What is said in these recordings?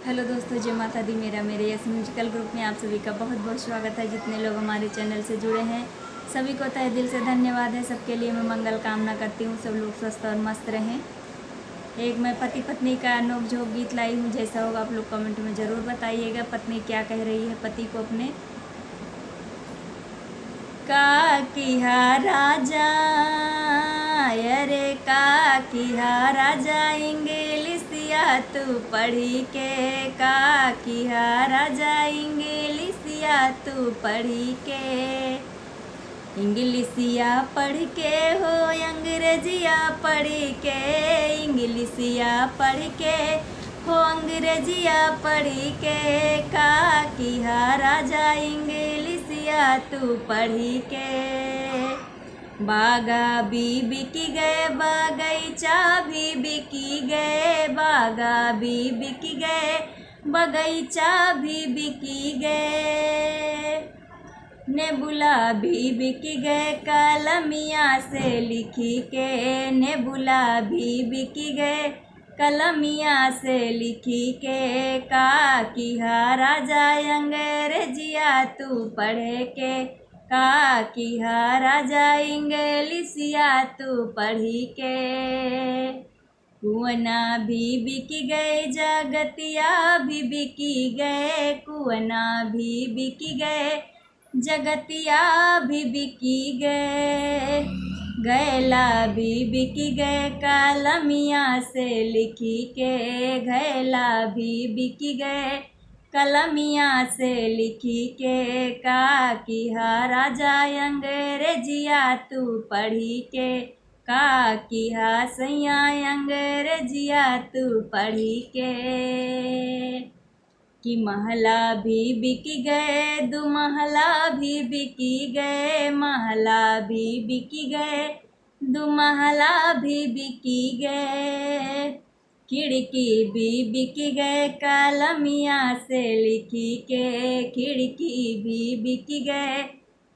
Hello दोस्तों, जय माता दी। मेरे यस म्यूजिकल ग्रुप में आप सभी का बहुत बहुत स्वागत है। जितने लोग हमारे चैनल से जुड़े हैं सभी को तहे दिल से धन्यवाद है। सबके लिए मैं मंगल कामना करती हूँ, सब लोग स्वस्थ और मस्त रहें। एक मैं पति पत्नी का नोक-झोंक गीत लाई हूँ, जैसा होगा आप लोग कमेंट में ज़रूर बताइएगा। पत्नी क्या कह रही है पति को अपने। का किहा राजा, अरे का किहा राजा, इंग्लिसिया तू पढ़ी के। का किहा राजा, इंग्लिसिया तू पढ़ी के। इंग्लिसिया पढ़ के हो अंग्रेजिया पढ़ के। इंग्लिसिया पढ़ के हो अंग्रेजिया पढ़ के। का किहा राजा, इंग्लिसिया तू पढ़ी के। बागा भी बिकी गए, बगीचा भी बिकी गए। बागा भी बिकी गए, बगीचा भी बिकी गए। नेबुला भी बिकी गए, कलमिया से लिखी के। नेबुला भी बिकी गए, कलमिया से लिखी के। का किहा राजा, अंग्रेजिया तू पढ़े के। का किहा राजा, इंग्लिसिया तू पढ़ी के। कुआना भी बिकी गए, जगतिया भी बिकी गए। कुआना भी बिकी गए, जगतिया भी बिकी गए। गैला भी बिकी गए, कलमिया से लिखी के। गैला भी बिकी गए, कलमिया से लिखी के। का किहा राजा, अंग्रेजिया तू पढ़ी के। का किहा सैया, अंग्रेजिया तू पढ़ी के। कि महला भी बिकी गए, दो महला भी बिकी गए। महला भी बिकी गए, दो महला भी बिकी गए। खिड़की भी बिकी गए, कलमिया से लिखी के। खिड़की भी बिकी गए,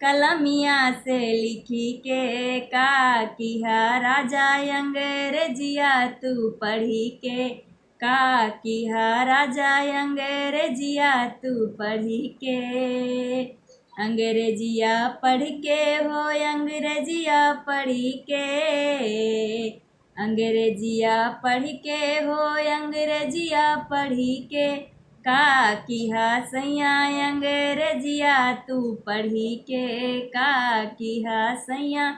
कलमिया से लिखी के। का किहा राजा, अंग्रेजिया तू पढ़ी के। का किहा राजा, अंग्रेजिया तू पढ़ी के। अंग्रेजिया पढ़ के हो अंग्रेजिया पढ़ी के। अंग्रेजिया पढ़ के हो अंग्रेजिया पढ़ी के। का किहा सैया, अंग्रेजिया तू पढ़ी के। का किहा सैया,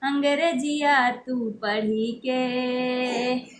अंग्रेजिया तू पढ़ी के।